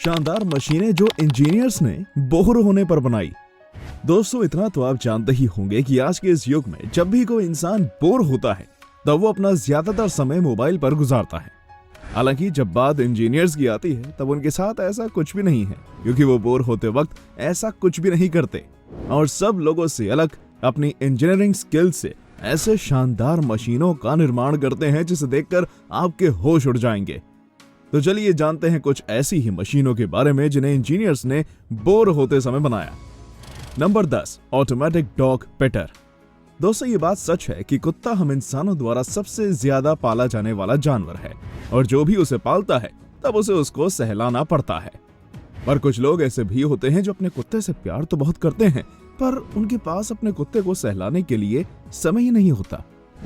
शानदार मशीनें जो इंजीनियर्स ने बोर होने पर बनाई। दोस्तों, इतना तो आप जानते ही होंगे कि आज के इस युग में जब भी कोई इंसान बोर होता है तब वो अपना ज्यादातर समय मोबाइल पर गुजारता है। हालांकि जब बात इंजीनियर्स की आती है तब उनके साथ ऐसा कुछ भी नहीं है, क्योंकि वो बोर होते वक्त ऐसा कुछ भी नहीं करते और सब लोगों से अलग अपनी इंजीनियरिंग स्किल से ऐसे शानदार मशीनों का निर्माण करते हैं जिसे देखकर आपके होश उड़ जाएंगे। तो चलिए जानते हैं कुछ ऐसी ही मशीनों के बारे में जिन्हें इंजीनियर्स ने बोर होते समय बनाया। नंबर 10, ऑटोमेटिक डॉग पेटर। दोस्तों, ये बात सच है कि कुत्ता हम इंसानों द्वारा सबसे ज्यादा पाला जाने वाला जानवर है और जो भी उसे पालता है तब उसे उसको सहलाना पड़ता है। पर कुछ लोग ऐसे भी होते हैं जो अपने कुत्ते से प्यार तो बहुत करते हैं पर उनके पास अपने कुत्ते को सहलाने के लिए समय ही नहीं होता।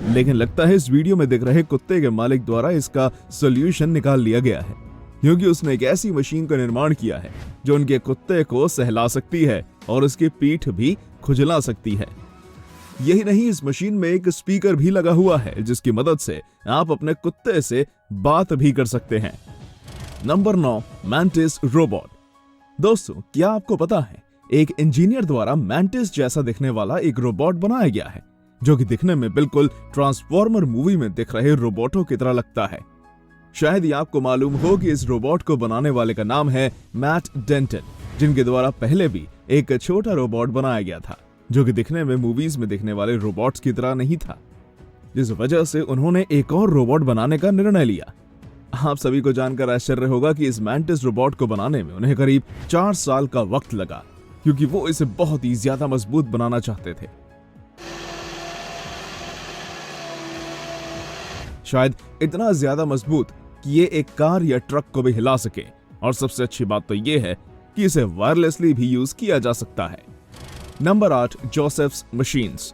लेकिन लगता है इस वीडियो में दिख रहे कुत्ते के मालिक द्वारा इसका सॉल्यूशन निकाल लिया गया है, क्योंकि उसने एक ऐसी मशीन का निर्माण किया है जो उनके कुत्ते को सहला सकती है और उसकी पीठ भी खुजला सकती है। यही नहीं, इस मशीन में एक स्पीकर भी लगा हुआ है जिसकी मदद से आप अपने कुत्ते से बात भी कर सकते हैं। Number 9, mantis robot. दोस्तों, क्या आपको पता है एक इंजीनियर द्वारा मैंटिस जैसा दिखने वाला एक रोबोट बनाया गया है जो कि दिखने में बिल्कुल ट्रांसफॉर्मर मूवी में दिख रहे रोबोटों की तरह लगता है। शायद ही आपको मालूम हो कि इस रोबोट को बनाने वाले का नाम है मैट डेंटन, जिनके द्वारा पहले भी एक छोटा रोबोट बनाया गया था जो कि दिखने में मूवीज में दिखने वाले रोबोट्स की तरह नहीं था, जिस वजह से उन्होंने एक और रोबोट बनाने का निर्णय लिया। आप सभी को जानकर आश्चर्य होगा कि इस मैंटिस रोबोट को बनाने में उन्हें करीब 4 साल का वक्त लगा, क्योंकि वो इसे बहुत ही ज्यादा मजबूत बनाना चाहते थे। शायद इतना ज्यादा मजबूत कि ये एक कार या ट्रक को भी हिला सके, और सबसे अच्छी बात तो ये है कि इसे वायरलेसली भी यूज किया जा सकता है। Number 8, Joseph's machines.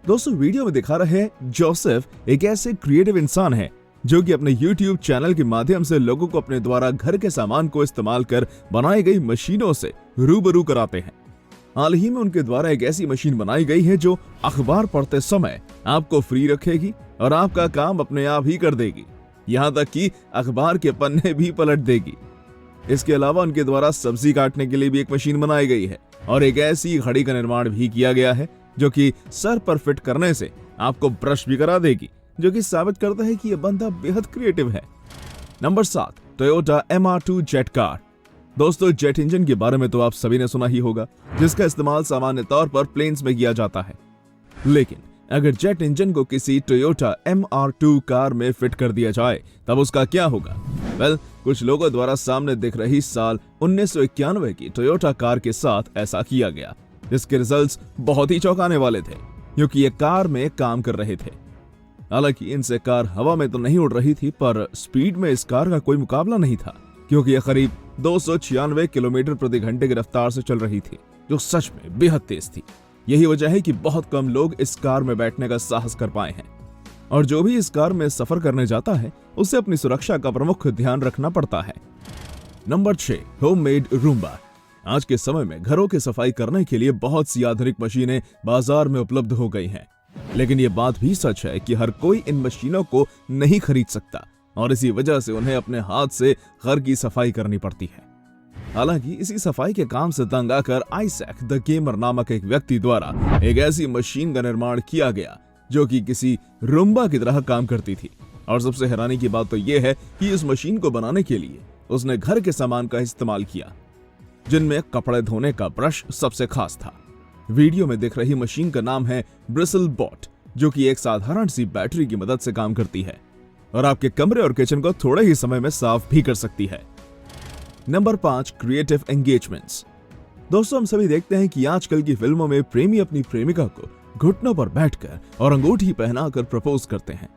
दोस्तों, वीडियो में दिखा रहे जोसेफ एक ऐसे क्रिएटिव इंसान है जो कि अपने YouTube चैनल के माध्यम से लोगों को अपने द्वारा घर के सामान को इस्तेमाल कर बनाई गई मशीनों से रूबरू कराते हैं। हाल ही में उनके द्वारा एक ऐसी मशीन बनाई गई है जो अखबार पढ़ते समय आपको फ्री रखेगी और आपका काम अपने आप ही कर देगी, यहाँ तक कि अखबार के पन्ने भी पलट देगी। इसके अलावा उनके द्वारा सब्जी काटने के लिए भी एक मशीन बनाई गई है और एक ऐसी घड़ी का निर्माण भी किया गया है जो कि सर पर फिट करने से आपको ब्रश भी करा देगी, जो कि साबित करता है कि यह बंदा बेहद क्रिएटिव है। Number 7, Toyota MR2 jet car. दोस्तों, जेट इंजन के बारे में तो आप सभी ने सुना ही होगा, जिसका इस्तेमाल सामान्य तौर पर प्लेन्स में किया जाता है। लेकिन अगर जेट इंजन को किसी टोयोटा MR2 कार में फिट कर दिया जाए तब उसका क्या होगा? कुछ लोगों द्वारा सामने दिख रही साल 1991 की टोयोटा कार के साथ ऐसा किया गया, जिसके रिजल्ट्स बहुत ही चौंकाने वाले थे, क्योंकि ये कार में काम कर रहे थे। हालांकि इनसे कार हवा में तो नहीं उड़ रही थी, पर स्पीड में इस कार का कोई मुकाबला नहीं था, क्योंकि यह करीब 296 किलोमीटर प्रति घंटे की रफ्तार से चल रही थी, जो सच में बेहद तेज थी। यही वजह है कि बहुत कम लोग इस कार में बैठने का साहस कर पाए हैं, और जो भी इस कार में सफर करने जाता है उसे अपनी सुरक्षा का प्रमुख ध्यान रखना पड़ता है। Number 6, homemade Roomba. आज के समय में घरों की सफाई करने के लिए बहुत सी आधुनिक मशीनें बाजार में उपलब्ध हो गई हैं, लेकिन ये बात भी सच है कि हर कोई इन मशीनों को नहीं खरीद सकता और इसी वजह से उन्हें अपने हाथ से घर की सफाई करनी पड़ती है। हालांकि इसी सफाई के काम से तंग आकर आइजैक द गेमर नामक एक व्यक्ति द्वारा एक ऐसी मशीन का निर्माण किया गया जो कि किसी रूम्बा की तरह काम करती थी। और सबसे हैरानी की बात तो यह है कि इस मशीन को बनाने के लिए उसने घर के सामान का इस्तेमाल किया, जिनमें कपड़े धोने का ब्रश सबसे खास था। वीडियो में दिख रही मशीन का नाम है ब्रिसल बॉट, जो कि एक साधारण सी बैटरी की मदद से काम करती है और आपके कमरे और किचन को थोड़े ही समय में साफ भी कर सकती है। Number 5, creative engagements. दोस्तों, हम सभी देखते हैं कि आजकल की फिल्मों में प्रेमी अपनी प्रेमिका को घुटनों पर बैठकर और अंगूठी पहनाकर प्रपोज करते हैं।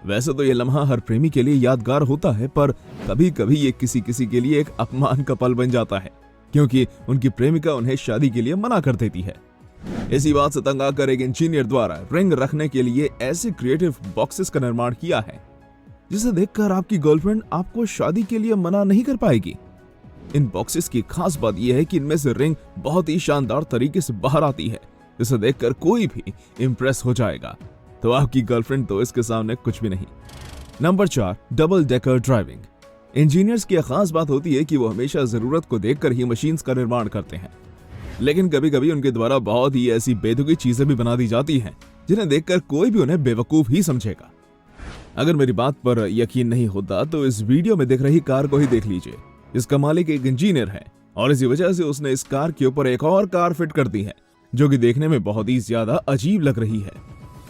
वैसे तो यह लम्हा हर प्रेमी के लिए यादगार होता है, पर कभी कभी ये किसी किसी के लिए एक अपमान का पल बन जाता है, क्योंकि उनकी प्रेमिका उन्हें शादी के लिए मना कर देती है। इसी बात से तंग आकर एक इंजीनियर द्वारा रिंग रखने के लिए ऐसे क्रिएटिव बॉक्सेस का निर्माण किया है जिसे देखकर आपकी गर्लफ्रेंड आपको शादी के लिए मना नहीं कर पाएगी। इन बॉक्सेस की खास बात यह है कि इनमें से रिंग बहुत ही शानदार तरीके से बाहर आती है, जिसे देखकर कोई भी इंप्रेस हो जाएगा। तो आपकी गर्लफ्रेंड तो इसके सामने कुछ भी नहीं। Number 4, double decker driving. Engineers की खास बात होती है कि वो हमेशा जरूरत को देखकर ही मशीन्स का निर्माण करते हैं, लेकिन कभी कभी उनके द्वारा बहुत ही ऐसी बेतुकी चीजें भी बना दी जाती हैं जिन्हें देखकर कोई भी उन्हें बेवकूफ ही समझेगा। अगर मेरी बात पर यकीन नहीं होता तो इस वीडियो में दिख रही कार को ही देख लीजिए। इसका मालिक एक इंजीनियर है और इसी वजह से उसने इस कार के ऊपर एक और कार फिट कर दी है जो कि देखने में बहुत ही ज्यादा अजीब लग रही है।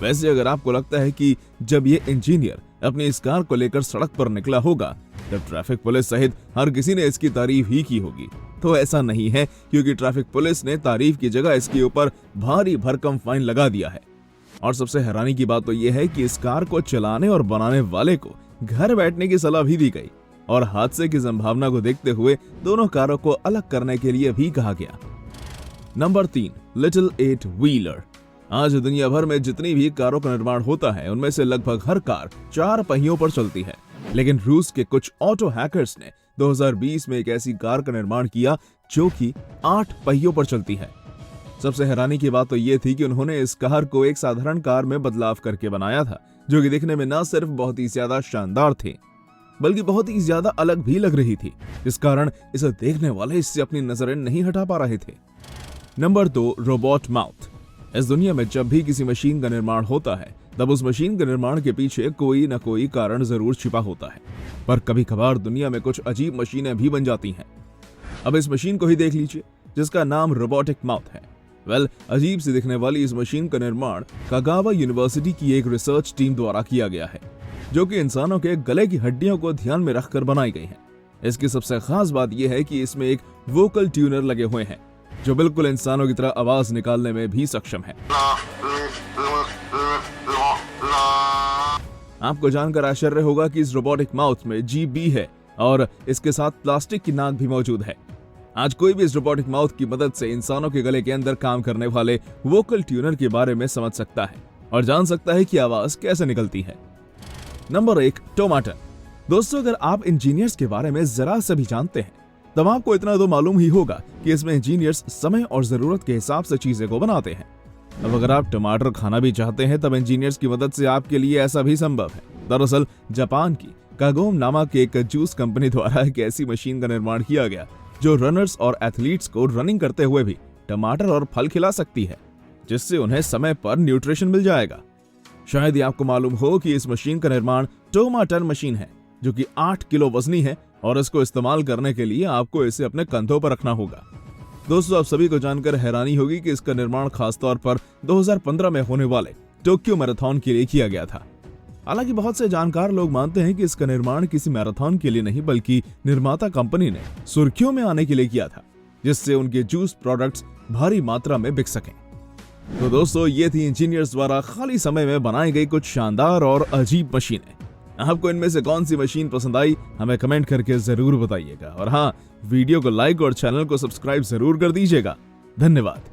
वैसे अगर आपको लगता है कि जब ये इंजीनियर अपनी इस कार को लेकर सड़क पर निकला होगा तब ट्रैफिक पुलिस सहित हर किसी ने इसकी तारीफ ही की होगी, तो ऐसा नहीं है, क्योंकि ट्रैफिक पुलिस ने तारीफ की जगह इसके ऊपर भारी भरकम फाइन लगा दिया है। और सबसे हैरानी की बात तो यह है कि इस कार को चलाने और बनाने वाले को घर बैठने की सलाह भी दी गई और हादसे की संभावना को देखते हुए दोनों कारों को अलग करने के लिए भी कहा गया। Number 3, little 8 wheeler. आज दुनिया भर में जितनी भी कारों का निर्माण होता है उनमें से लगभग हर कार 4 पहियों पर चलती है, लेकिन रूस के कुछ ऑटो हैकर्स ने 2020 में एक ऐसी कार का निर्माण किया जो कि 8 पहियों पर चलती है। सबसे हैरानी की बात तो ये थी कि उन्होंने इस कार को एक साधारण कार में बदलाव करके बनाया था, जो कि दिखने में न सिर्फ बहुत ही ज्यादा शानदार थी बल्कि बहुत ही ज्यादा अलग भी लग रही थी, इस कारण इसे देखने वाले इससे अपनी नजरें नहीं हटा पा रहे थे। Number 2, robot mouth. इस दुनिया में जब भी किसी मशीन का निर्माण होता है तब उस मशीन के निर्माण के पीछे कोई न कोई कारण जरूर छिपा होता है, पर कभी कभार दुनिया में कुछ अजीब मशीनें भी बन जाती हैं। अब इस मशीन को ही देख लीजिए जिसका नाम रोबोटिक माउथ है। अजीब सी दिखने वाली इस मशीन का निर्माण कागावा यूनिवर्सिटी की एक रिसर्च टीम द्वारा किया गया है, जो कि इंसानों के गले की हड्डियों को ध्यान में रखकर बनाई गई है। इसकी सबसे खास बात यह है कि इसमें एक वोकल ट्यूनर लगे हुए हैं जो बिल्कुल इंसानों की तरह आवाज निकालने में भी सक्षम है। आपको जानकर आश्चर्य होगा कि इस रोबोटिक माउथ में जीभ भी है और इसके साथ प्लास्टिक की नाक भी मौजूद है। आज कोई भी इस रोबोटिक माउथ की मदद से इंसानों के गले के अंदर काम करने वाले वोकल ट्यूनर के बारे में समझ सकता है और जान सकता है कि आवाज कैसे निकलती है। नंबर 1, टमाटर। दोस्तों, अगर आप इंजीनियर्स के बारे में जरा से भी जानते हैं तब आपको इतना तो मालूम ही होगा कि इसमें इंजीनियर्स समय और जरूरत के हिसाब से चीजें को बनाते हैं। अब अगर आप टमाटर खाना भी चाहते हैं तब इंजीनियर्स की मदद से आपके लिए ऐसा भी संभव है। दरअसल जापान की कागोम नामक एक जूस कंपनी द्वारा एक ऐसी मशीन का निर्माण किया गया जो रनर्स और एथलीट्स को रनिंग करते हुए भी टमाटर और फल खिला सकती है, जिससे उन्हें समय पर न्यूट्रिशन मिल जाएगा। शायद ही आपको मालूम हो कि इस मशीन का निर्माण टोमाटर मशीन है जो कि 8 किलो वजनी है और इसको इस्तेमाल करने के लिए आपको इसे अपने कंधों पर रखना होगा। दोस्तों, आप सभी को जानकर हैरानी होगी कि इसका निर्माण खासतौर पर 2015 में होने वाले टोक्यो मैराथन के लिए किया गया था। हालांकि बहुत से जानकार लोग मानते हैं कि इसका निर्माण किसी मैराथन के लिए नहीं बल्कि निर्माता कंपनी ने सुर्खियों में आने के लिए किया था, जिससे उनके जूस प्रोडक्ट्स भारी मात्रा में बिक सकें। तो दोस्तों, ये थी इंजीनियर्स द्वारा खाली समय में बनाई गई कुछ शानदार और अजीब मशीनें। आपको इनमें से कौन सी मशीन पसंद आई हमें कमेंट करके जरूर बताइएगा और हाँ, वीडियो को लाइक और चैनल को सब्सक्राइब जरूर कर दीजिएगा। धन्यवाद।